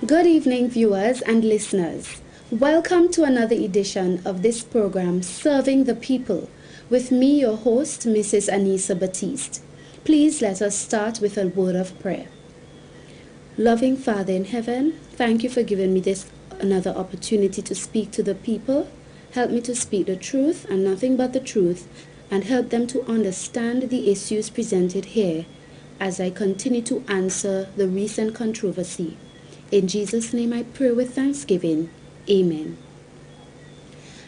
Good evening, viewers and listeners. Welcome to another edition of this program, Serving the People, with me, your host, Mrs. Anissa Batiste. Please let us start with a word of prayer. Loving Father in heaven, thank you for giving me this another opportunity to speak to the people. Help me to speak the truth and nothing but the truth, and help them to understand the issues presented here as I continue to answer the recent controversy. In Jesus' name I pray with thanksgiving. Amen.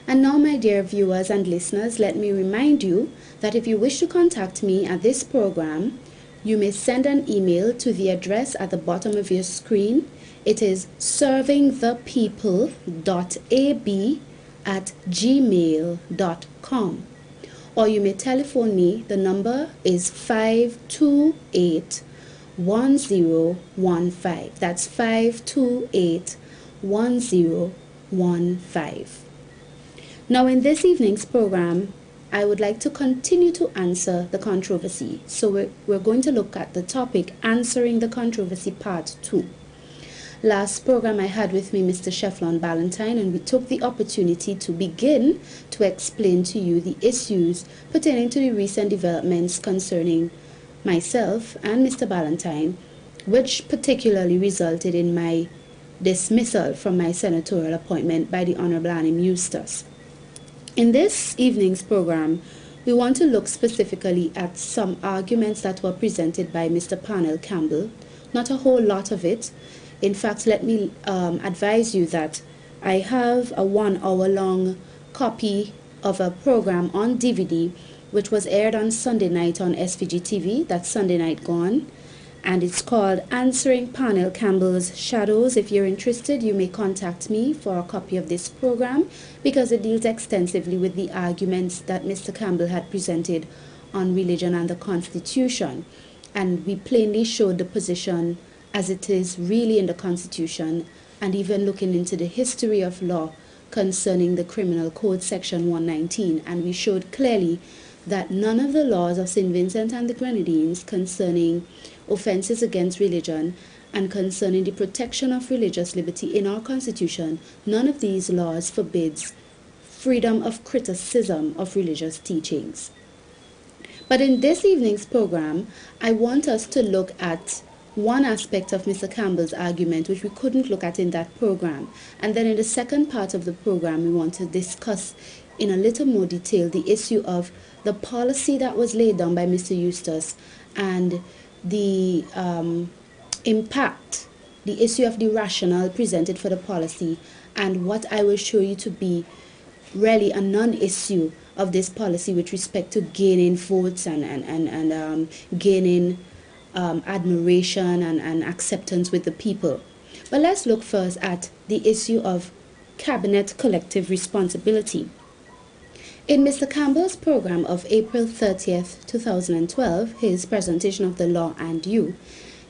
And now, my dear viewers and listeners, let me remind you that if you wish to contact me at this program, you may send an email to the address at the bottom of your screen. It is servingthepeople.ab@gmail.com. Or you may telephone me. The number is 528-1015. That's 528-1015. Now, in this evening's program, I would like to continue to answer the controversy. So we're going to look at the topic, Answering the Controversy Part 2. Last program I had with me Mr. Shefflon Ballantyne, and we took the opportunity to begin to explain to you the issues pertaining to the recent developments concerning myself and Mr. Ballantyne, which particularly resulted in my dismissal from my senatorial appointment by the Honorable Annie Eustace. In this evening's program, we want to look specifically at some arguments that were presented by Mr. Parnell Campbell. Not a whole lot of it. In fact, let me advise you that I have a 1 hour long copy of a program on DVD which was aired on Sunday night on SVG TV. That's Sunday Night Gone. And it's called Answering Parnell Campbell's Shadows. If you're interested, you may contact me for a copy of this program because it deals extensively with the arguments that Mr. Campbell had presented on religion and the Constitution. And we plainly showed the position as it is really in the Constitution, and even looking into the history of law concerning the Criminal Code Section 119. And we showed clearly that none of the laws of St. Vincent and the Grenadines concerning offenses against religion and concerning the protection of religious liberty in our Constitution, none of these laws forbids freedom of criticism of religious teachings. But in this evening's program, I want us to look at one aspect of Mr. Campbell's argument which we couldn't look at in that program. And then in the second part of the program, we want to discuss in a little more detail the issue of the policy that was laid down by Mr. Eustace and the impact, the issue of the rationale presented for the policy, and what I will show you to be really a non-issue of this policy with respect to gaining votes and gaining admiration and acceptance with the people. But let's look first at the issue of cabinet collective responsibility. In Mr. Campbell's program of April 30th, 2012, his presentation of the law and you,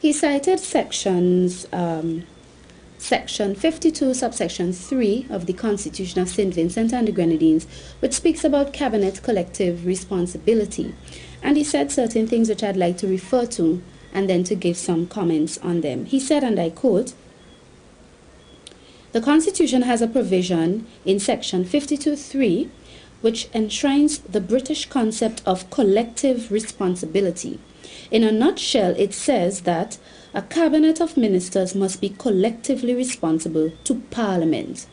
he cited section 52, subsection 3 of the Constitution of St. Vincent and the Grenadines, which speaks about cabinet collective responsibility. And he said certain things which I'd like to refer to and then to give some comments on them. He said, and I quote, "The Constitution has a provision in section 52.3 which enshrines the British concept of collective responsibility. In a nutshell, it says that a cabinet of ministers must be collectively responsible to Parliament.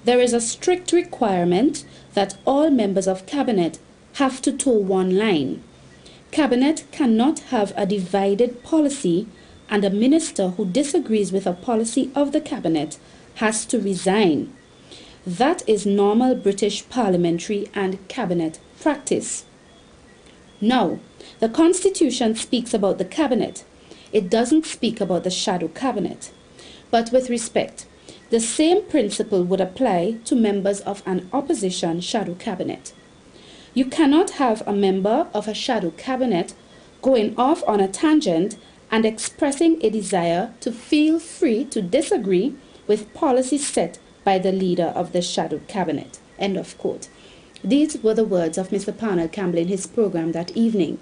There is a strict requirement that all members of cabinet have to toe one line. Cabinet cannot have a divided policy, and a minister who disagrees with a policy of the cabinet has to resign. That is normal British parliamentary and cabinet practice. Now, the Constitution speaks about the cabinet. It doesn't speak about the shadow cabinet. But with respect, the same principle would apply to members of an opposition shadow cabinet. You cannot have a member of a shadow cabinet going off on a tangent and expressing a desire to feel free to disagree with policies set by the leader of the shadow cabinet." End of quote. These were the words of Mr. Parnell Campbell in his program that evening.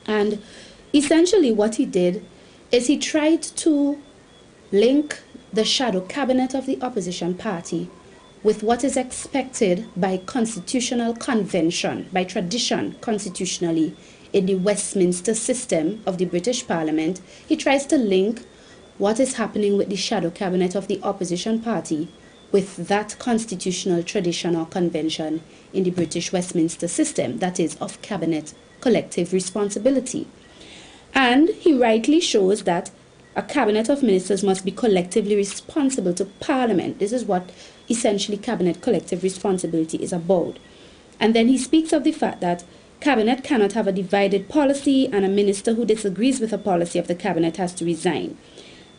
And essentially what he did is he tried to link the shadow cabinet of the opposition party with what is expected by constitutional convention, by tradition constitutionally in the Westminster system of the British Parliament, he tries to link what is happening with the shadow cabinet of the opposition party with that constitutional tradition or convention in the British Westminster system, that is, of cabinet collective responsibility. And he rightly shows that a cabinet of ministers must be collectively responsible to Parliament. This is what essentially cabinet collective responsibility is about. And then he speaks of the fact that cabinet cannot have a divided policy, and a minister who disagrees with a policy of the cabinet has to resign.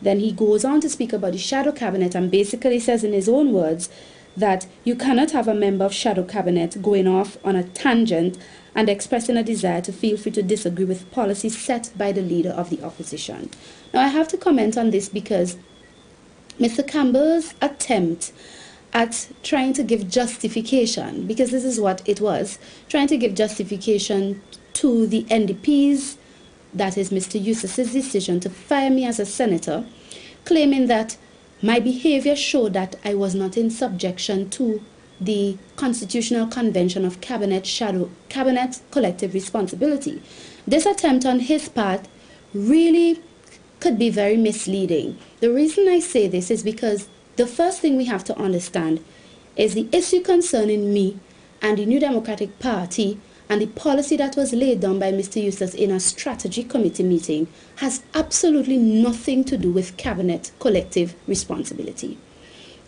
Then he goes on to speak about the shadow cabinet and basically says in his own words that you cannot have a member of shadow cabinet going off on a tangent and expressing a desire to feel free to disagree with policies set by the leader of the opposition. Now I have to comment on this because Mr. Campbell's attempt at trying to give justification, because this is what it was, trying to give justification to the NDP's, that is Mr. Eustace's decision to fire me as a senator, claiming that my behavior showed that I was not in subjection to the Constitutional Convention of Cabinet Collective Responsibility. This attempt on his part really could be very misleading. The reason I say this is because the first thing we have to understand is the issue concerning me and the New Democratic Party and the policy that was laid down by Mr. Eustace in a strategy committee meeting has absolutely nothing to do with cabinet collective responsibility.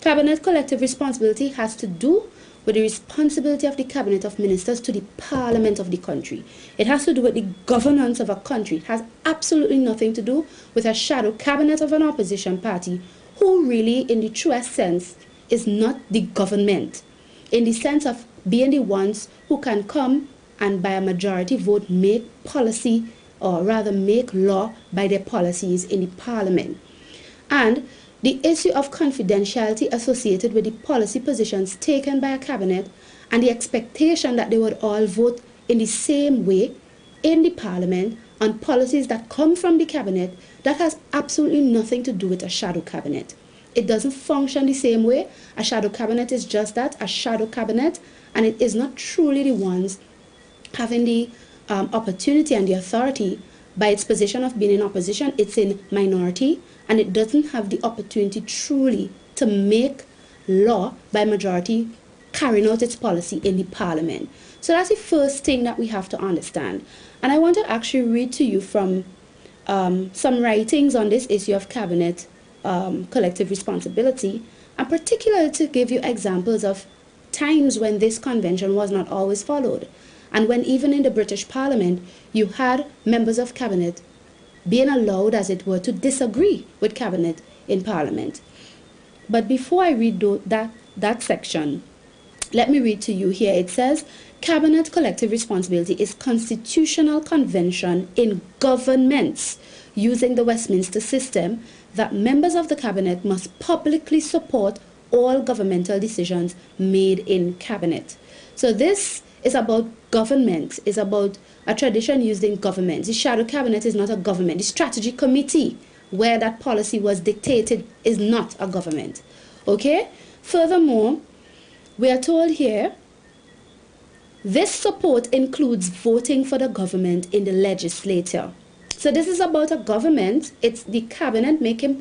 Cabinet collective responsibility has to do with the responsibility of the cabinet of ministers to the parliament of the country. It has to do with the governance of a country. It has absolutely nothing to do with a shadow cabinet of an opposition party who really, in the truest sense, is not the government, in the sense of being the ones who can come and by a majority vote make policy, or rather make law by their policies in the parliament. And the issue of confidentiality associated with the policy positions taken by a cabinet and the expectation that they would all vote in the same way in the parliament on policies that come from the cabinet, that has absolutely nothing to do with a shadow cabinet. It doesn't function the same way. A shadow cabinet is just that, a shadow cabinet, and it is not truly the ones having the opportunity and the authority by its position of being in opposition. It's in minority, and it doesn't have the opportunity truly to make law by majority carrying out its policy in the parliament. So that's the first thing that we have to understand. And I want to actually read to you from some writings on this issue of cabinet collective responsibility, and particularly to give you examples of times when this convention was not always followed, and when even in the British Parliament you had members of cabinet being allowed, as it were, to disagree with cabinet in Parliament. But before I read that section, let me read to you here. It says, cabinet collective responsibility is constitutional convention in governments using the Westminster system that members of the cabinet must publicly support all governmental decisions made in cabinet. So this is about government, is about a tradition used in government. The shadow cabinet is not a government. The strategy committee where that policy was dictated is not a government. Okay? Furthermore, we are told here, this support includes voting for the government in the legislature. So this is about a government. It's the cabinet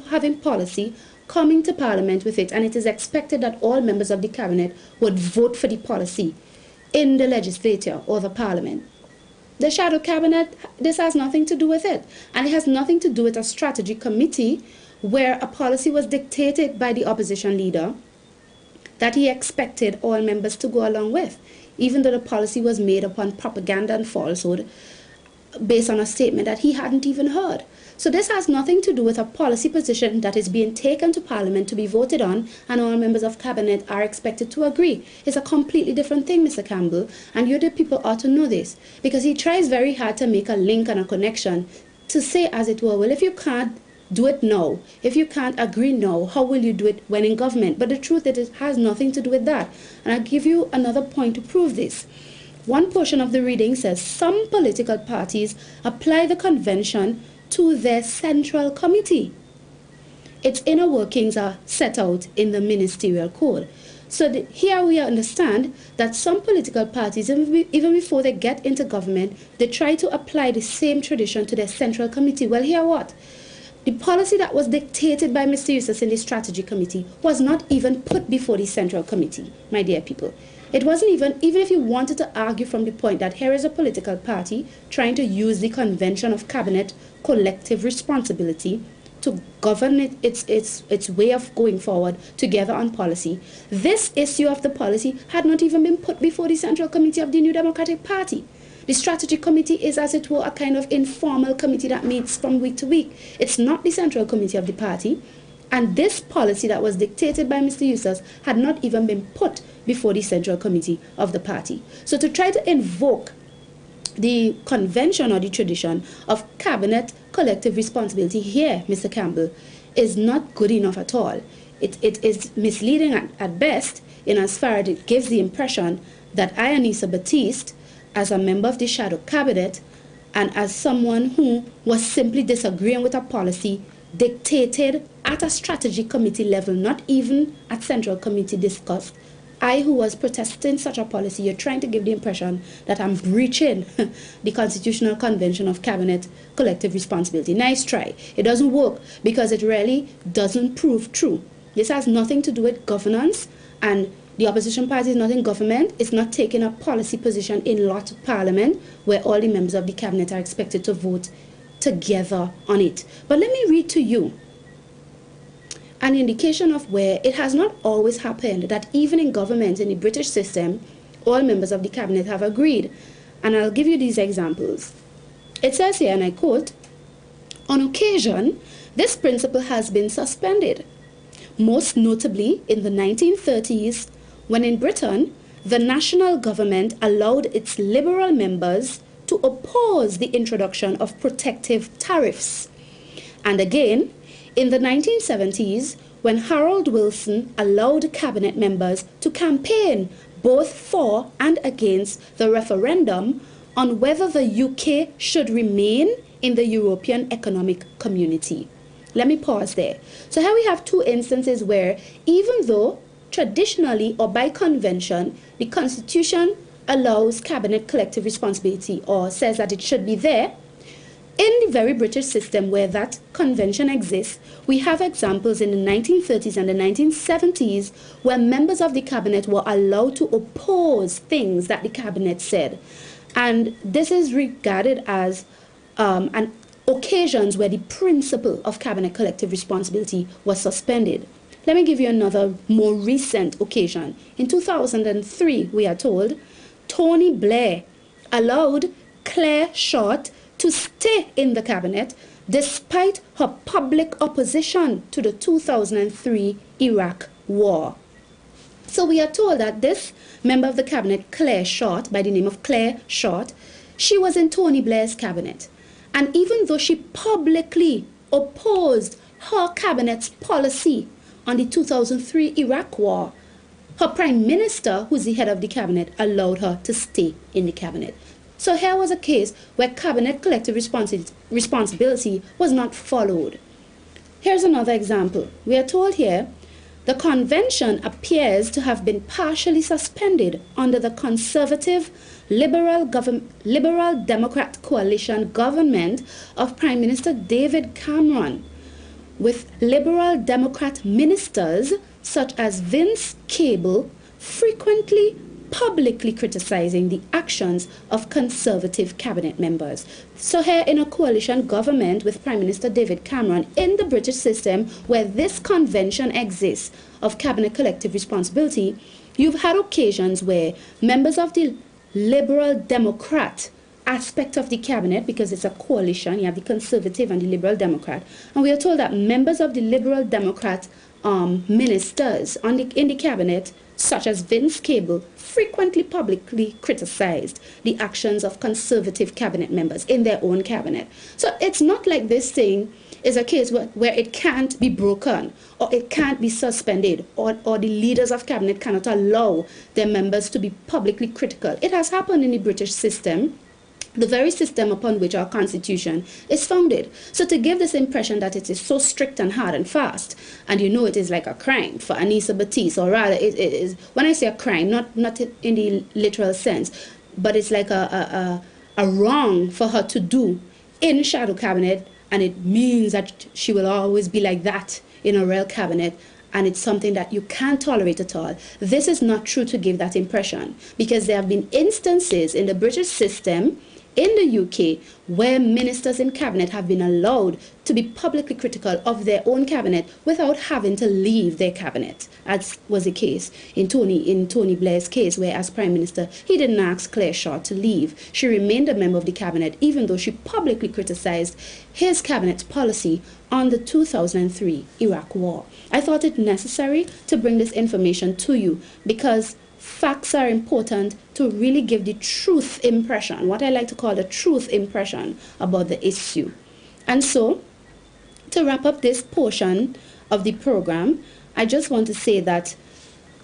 having policy, coming to Parliament with it, and it is expected that all members of the cabinet would vote for the policy in the legislature or the Parliament. The shadow cabinet, this has nothing to do with it. And it has nothing to do with a strategy committee where a policy was dictated by the opposition leader that he expected all members to go along with, even though the policy was made upon propaganda and falsehood based on a statement that he hadn't even heard. So this has nothing to do with a policy position that is being taken to Parliament to be voted on, and all members of cabinet are expected to agree. It's a completely different thing, Mr. Campbell, and you the people ought to know this, because he tries very hard to make a link and a connection to say, as it were, well, if you can't do it now, if you can't agree now, how will you do it when in government? But the truth is, it has nothing to do with that. And I'll give you another point to prove this. One portion of the reading says, some political parties apply the convention to their central committee. its inner workings are set out in the ministerial code. So here we understand that some political parties, even before they get into government, they try to apply the same tradition to their central committee. Well, here what? The policy that was dictated by Mr. Eustace in the strategy committee was not even put before the central committee, my dear people. It wasn't even if you wanted to argue from the point that here is a political party trying to use the convention of cabinet collective responsibility to govern its way of going forward together on policy. This issue of the policy had not even been put before the Central Committee of the New Democratic Party. The Strategy Committee is, as it were, a kind of informal committee that meets from week to week. It's not the Central Committee of the party. And this policy that was dictated by Mr. Eustace had not even been put before the Central Committee of the party. So to try to invoke the convention or the tradition of cabinet collective responsibility here, Mr. Campbell, is not good enough at all. It is misleading at best, in as far as it gives the impression that I, Anissa Batiste, as a member of the shadow cabinet and as someone who was simply disagreeing with a policy dictated at a strategy committee level, not even at central committee discussed, I, who was protesting such a policy, you're trying to give the impression that I'm breaching the Constitutional Convention of Cabinet Collective Responsibility. Nice try. It doesn't work because it really doesn't prove true. This has nothing to do with governance, and the opposition party is not in government. It's not taking a policy position in lot of parliament where all the members of the cabinet are expected to vote together on it. But let me read to you an indication of where it has not always happened that even in government, in the British system, all members of the cabinet have agreed. And I'll give you these examples. It says here, and I quote, "On occasion, this principle has been suspended, most notably in the 1930s, when in Britain, the national government allowed its liberal members to oppose the introduction of protective tariffs. And again, in the 1970s, when Harold Wilson allowed cabinet members to campaign both for and against the referendum on whether the UK should remain in the European Economic Community." Let me pause there. So here we have two instances where, even though traditionally or by convention, the Constitution allows cabinet collective responsibility or says that it should be there, in the very British system where that convention exists, we have examples in the 1930s and the 1970s where members of the cabinet were allowed to oppose things that the cabinet said. And this is regarded as occasions where the principle of cabinet collective responsibility was suspended. Let me give you another more recent occasion. In 2003, we are told, Tony Blair allowed Claire Short to stay in the cabinet despite her public opposition to the 2003 Iraq war. So we are told that this member of the cabinet, Claire Short, by the name of Claire Short, she was in Tony Blair's cabinet. And even though she publicly opposed her cabinet's policy on the 2003 Iraq war, her prime minister, who's the head of the cabinet, allowed her to stay in the cabinet. So here was a case where cabinet collective responsibility was not followed. Here's another example. We are told here, the convention appears to have been partially suspended under the conservative Liberal Democrat coalition government of Prime Minister David Cameron, with Liberal Democrat ministers such as Vince Cable frequently publicly criticizing the actions of conservative cabinet members. So here in a coalition government with Prime Minister David Cameron in the British system where this convention exists of cabinet collective responsibility, you've had occasions where members of the Liberal Democrat aspect of the cabinet, because it's a coalition, you have the Conservative and the Liberal Democrat, and we are told that members of the Liberal Democrat ministers in the cabinet, such as Vince Cable, frequently publicly criticized the actions of conservative cabinet members in their own cabinet. So it's not like this thing is a case where it can't be broken or it can't be suspended or the leaders of cabinet cannot allow their members to be publicly critical. It has happened in the British system the very system upon which our constitution is founded. So to give this impression that it is so strict and hard and fast, and it is like a crime for Anissa Batiste, or rather it is, when I say a crime, not in the literal sense, but it's like a wrong for her to do in shadow cabinet, and it means that she will always be like that in a real cabinet, and it's something that you can't tolerate at all. This is not true to give that impression, because there have been instances in the British system, in the UK, where ministers in cabinet have been allowed to be publicly critical of their own cabinet without having to leave their cabinet, as was the case in Tony Blair's case, where as Prime Minister, he didn't ask Claire Shaw to leave. She remained a member of the cabinet, even though she publicly criticized his cabinet's policy on the 2003 Iraq War. I thought it necessary to bring this information to you because facts are important to really give the truth impression, what I like to call the truth impression about the issue. And so, to wrap up this portion of the program, I just want to say that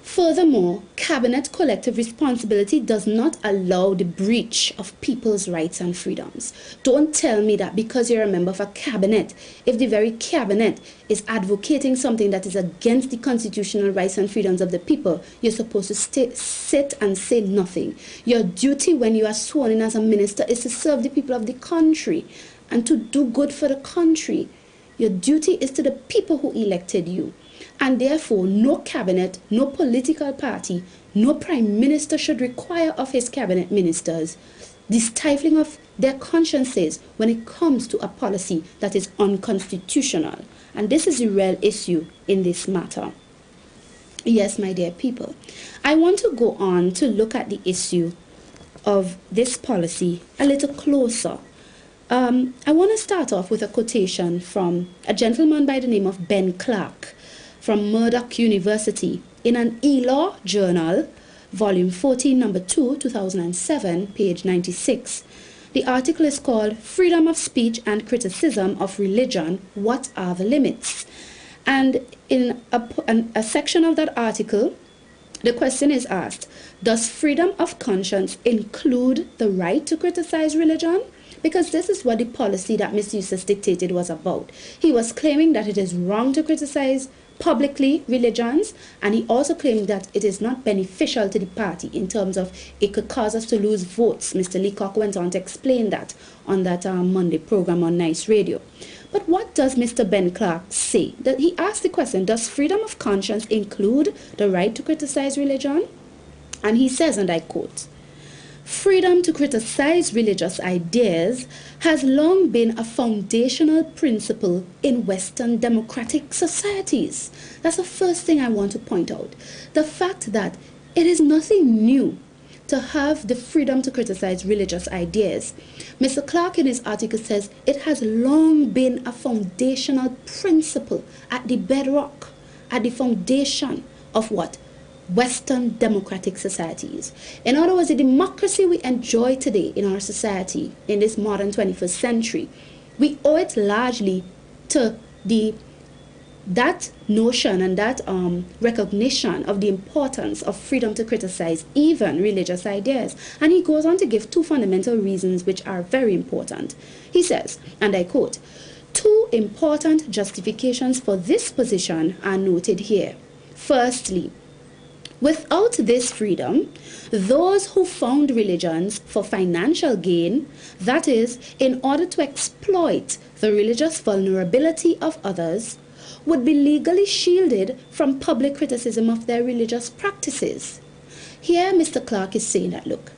furthermore, cabinet collective responsibility does not allow the breach of people's rights and freedoms. Don't tell me that because you're a member of a cabinet, if the very cabinet is advocating something that is against the constitutional rights and freedoms of the people, you're supposed to sit and say nothing. Your duty when you are sworn in as a minister is to serve the people of the country and to do good for the country. Your duty is to the people who elected you. And therefore, no cabinet, no political party, no prime minister should require of his cabinet ministers the stifling of their consciences when it comes to a policy that is unconstitutional. And this is the real issue in this matter. Yes, my dear people, I want to go on to look at the issue of this policy a little closer. I want to start off with a quotation from a gentleman by the name of Ben Clark, from Murdoch University in an e-law journal, volume 14, number 2, 2007, page 96. The article is called Freedom of Speech and Criticism of Religion, What Are the Limits? And in a section of that article, the question is asked, does freedom of conscience include the right to criticize religion? Because this is what the policy that Mr. Eustace dictated was about. He was claiming that it is wrong to criticize publicly religions, and he also claimed that it is not beneficial to the party in terms of it could cause us to lose votes. Mr. Leacock went on to explain that on that Monday program on Nice Radio. But what does Mr. Ben Clark say? That he asked the question, does freedom of conscience include the right to criticize religion? And he says, and I quote, freedom to criticize religious ideas has long been a foundational principle in Western democratic societies. That's the first thing I want to point out. The fact that it is nothing new to have the freedom to criticize religious ideas. Mr. Clark in his article says it has long been a foundational principle at the bedrock, at the foundation of what? Western democratic societies. In other words, the democracy we enjoy today in our society, in this modern 21st century, we owe it largely to that notion and that recognition of the importance of freedom to criticize even religious ideas. And he goes on to give two fundamental reasons which are very important. He says, and I quote, two important justifications for this position are noted here. Firstly, without this freedom, those who found religions for financial gain, that is, in order to exploit the religious vulnerability of others, would be legally shielded from public criticism of their religious practices. Here, Mr. Clark is saying that, look,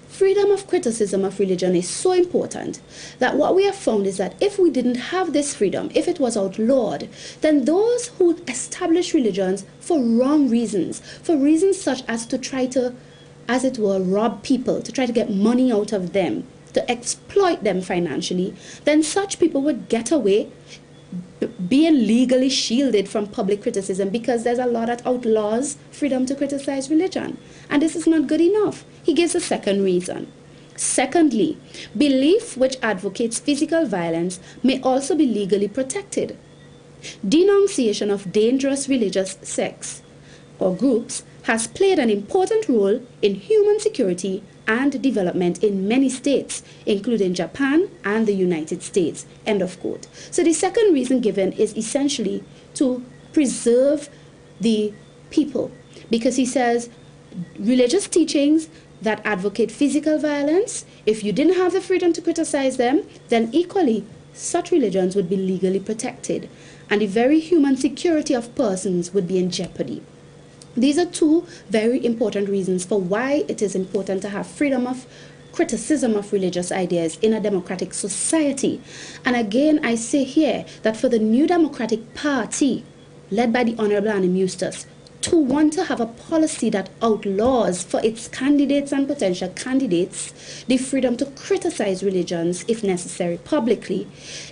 freedom of criticism of religion is so important that what we have found is that if we didn't have this freedom, if it was outlawed, then those who establish religions for wrong reasons, for reasons such as to try to, as it were, rob people, to try to get money out of them, to exploit them financially, then such people would get away being legally shielded from public criticism because there's a law that outlaws freedom to criticize religion. And this is not good enough. He gives a second reason. Secondly, belief which advocates physical violence may also be legally protected. Denunciation of dangerous religious sects or groups has played an important role in human security and development in many states, including Japan and the United States, end of quote. So the second reason given is essentially to preserve the people, because he says religious teachings that advocate physical violence, if you didn't have the freedom to criticize them, then equally such religions would be legally protected, and the very human security of persons would be in jeopardy. These are two very important reasons for why it is important to have freedom of criticism of religious ideas in a democratic society. And again, I say here that for the New Democratic Party, led by the Honorable Annie Eustace, to want to have a policy that outlaws for its candidates and potential candidates the freedom to criticize religions, if necessary, publicly,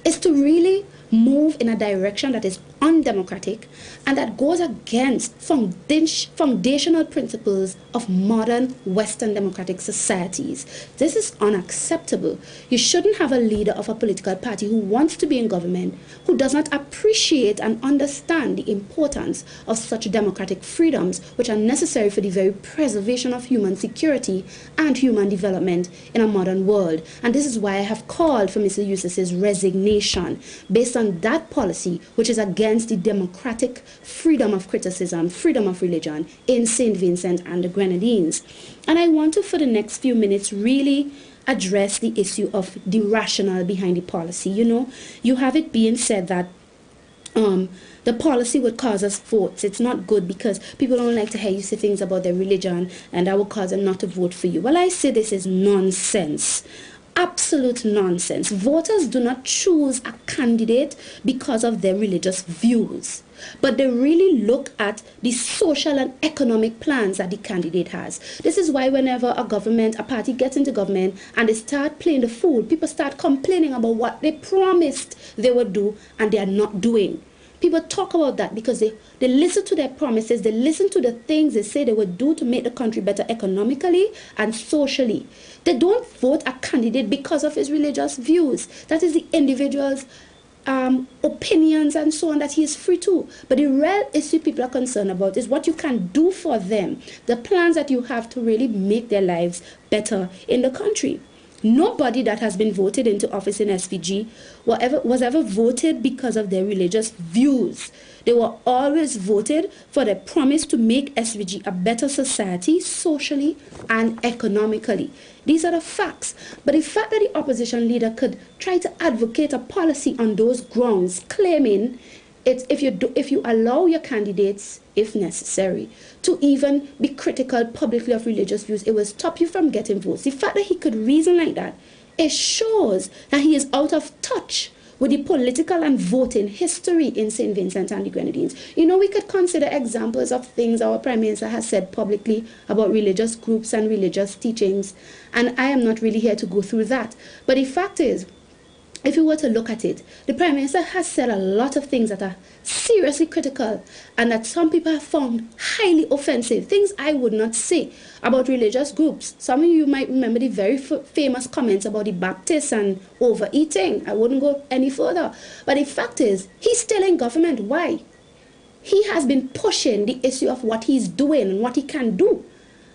is to really move in a direction that is undemocratic and that goes against foundational principles of modern Western democratic societies. This is unacceptable. You shouldn't have a leader of a political party who wants to be in government who does not appreciate and understand the importance of such democratic freedoms, which are necessary for the very preservation of human security and human development in a modern world. And this is why I have called for Mr. Eustace's resignation based on that policy, which is against the democratic freedom of criticism, freedom of religion in St. Vincent and the Grenadines. And I want to, for the next few minutes, really address the issue of the rationale behind the policy. You know, you have it being said that the policy would cause us votes. It's not good because people don't like to hear you say things about their religion, and that will cause them not to vote for you. Well, I say this is nonsense. Absolute nonsense. Voters do not choose a candidate because of their religious views, but they really look at the social and economic plans that the candidate has. This is why whenever a party gets into government and they start playing the fool, people start complaining about what they promised they would do and they are not doing. People talk about that because they listen to their promises, they listen to the things they say they would do to make the country better economically and socially. They don't vote a candidate because of his religious views. That is the individual's opinions and so on that he is free to. But the real issue people are concerned about is what you can do for them, the plans that you have to really make their lives better in the country. Nobody that has been voted into office in SVG was ever voted because of their religious views. They were always voted for their promise to make SVG a better society socially and economically. These are the facts. But the fact that the opposition leader could try to advocate a policy on those grounds, claiming if you allow your candidates, if necessary, to even be critical publicly of religious views, it will stop you from getting votes. The fact that he could reason like that, it shows that he is out of touch with the political and voting history in St. Vincent and the Grenadines. You know, we could consider examples of things our Prime Minister has said publicly about religious groups and religious teachings, and I am not really here to go through that. But the fact is, if you were to look at it, the Prime Minister has said a lot of things that are seriously critical and that some people have found highly offensive, things I would not say about religious groups. Some of you might remember the very famous comments about the Baptists and overeating. I wouldn't go any further. But the fact is, he's still in government. Why? He has been pushing the issue of what he's doing and what he can do.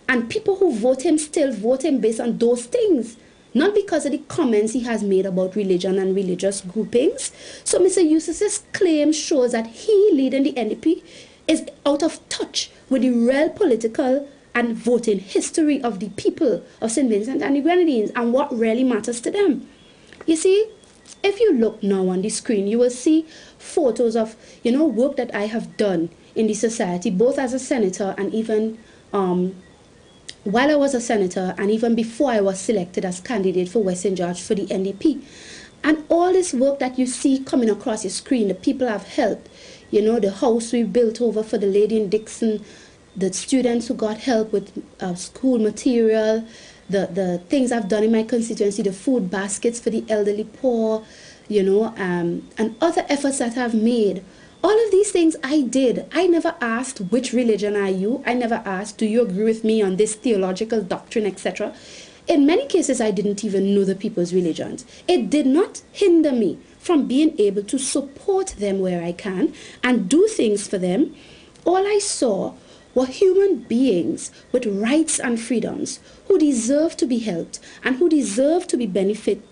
And people who vote him still vote him based on those things, not because of the comments he has made about religion and religious groupings. So Mr. Eustace's claim shows that he, leading the NDP, is out of touch with the real political and voting history of the people of St. Vincent and the Grenadines and what really matters to them. You see, if you look now on the screen, you will see photos of, work that I have done in the society, both as a senator and even while I was a senator and even before I was selected as candidate for West St. George for the NDP. And all this work that you see coming across your screen, the people have helped. The house we built over for the lady in Dixon, the students who got help with school material, the things I've done in my constituency, the food baskets for the elderly poor, and other efforts that I've made. All of these things I did. I never asked, which religion are you? I never asked, do you agree with me on this theological doctrine, etc. In many cases, I didn't even know the people's religions. It did not hinder me from being able to support them where I can and do things for them. All I saw were human beings with rights and freedoms who deserve to be helped and who deserve to benefit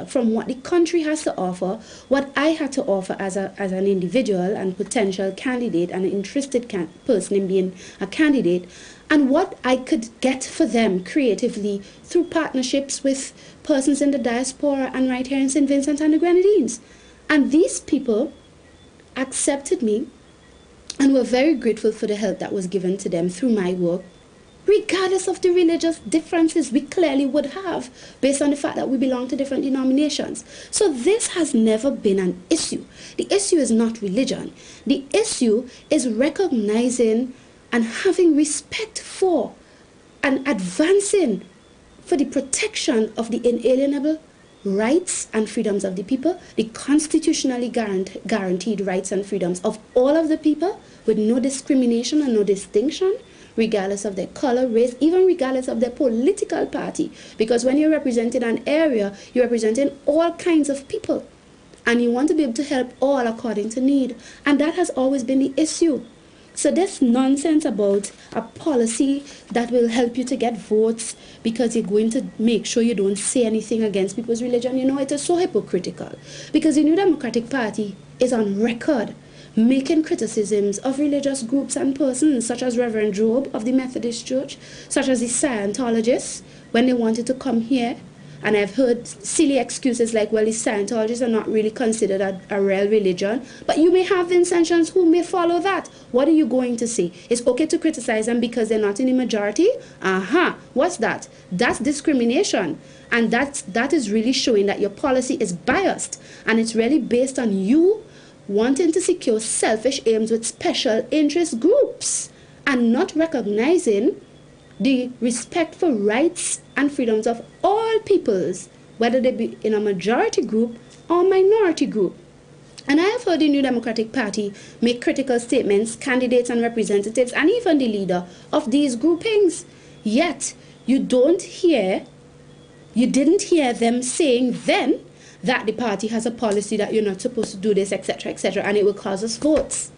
from what the country has to offer, what I had to offer as an individual and potential candidate and an interested person in being a candidate, and what I could get for them creatively through partnerships with persons in the diaspora and right here in St. Vincent and the Grenadines. And these people accepted me and were very grateful for the help that was given to them through my work, regardless of the religious differences we clearly would have based on the fact that we belong to different denominations. So this has never been an issue. The issue is not religion. The issue is recognizing and having respect for and advancing for the protection of the inalienable rights and freedoms of the people, the constitutionally guaranteed rights and freedoms of all of the people with no discrimination and no distinction, regardless of their color, race, even regardless of their political party. Because when you're representing an area, you're representing all kinds of people. And you want to be able to help all according to need. And that has always been the issue. So this nonsense about a policy that will help you to get votes because you're going to make sure you don't say anything against people's religion, it is so hypocritical. Because the New Democratic Party is on record making criticisms of religious groups and persons, such as Reverend Job of the Methodist Church, such as the Scientologists, when they wanted to come here. And I've heard silly excuses like, well, the Scientologists are not really considered a real religion. But you may have Vincentians who may follow that. What are you going to say? It's okay to criticize them because they're not in the majority? What's that? That's discrimination. And that is really showing that your policy is biased. And it's really based on you wanting to secure selfish aims with special interest groups and not recognizing the respect for rights and freedoms of all peoples, whether they be in a majority group or minority group. And I have heard the New Democratic Party make critical statements, candidates and representatives, and even the leader of these groupings. Yet, you didn't hear them saying then that the party has a policy that you're not supposed to do this, etc., and it will cause us votes.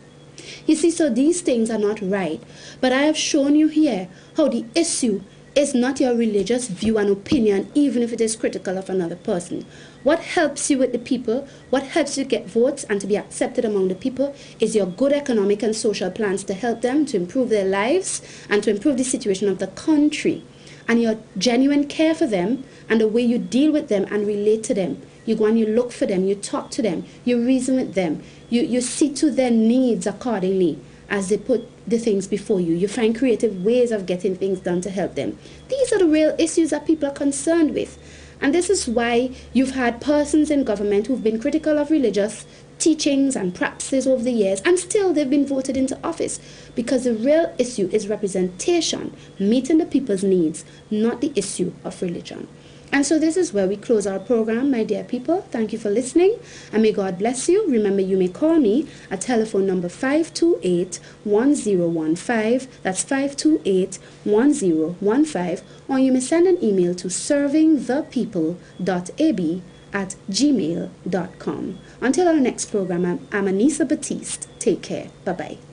You see, so these things are not right. But I have shown you here how the issue is not your religious view and opinion, even if it is critical of another person. What helps you with the people, what helps you get votes and to be accepted among the people is your good economic and social plans to help them to improve their lives and to improve the situation of the country. And your genuine care for them and the way you deal with them and relate to them. You go and you look for them, you talk to them, you reason with them, you see to their needs accordingly as they put the things before you. You find creative ways of getting things done to help them. These are the real issues that people are concerned with. And this is why you've had persons in government who've been critical of religious teachings and practices over the years, and still they've been voted into office, because the real issue is representation, meeting the people's needs, not the issue of religion. And so this is where we close our program, my dear people. Thank you for listening, and may God bless you. Remember, you may call me at telephone number 528-1015. That's 528-1015. Or you may send an email to servingthepeople.ab@gmail.com. Until our next program, I'm Anissa Batiste. Take care. Bye-bye.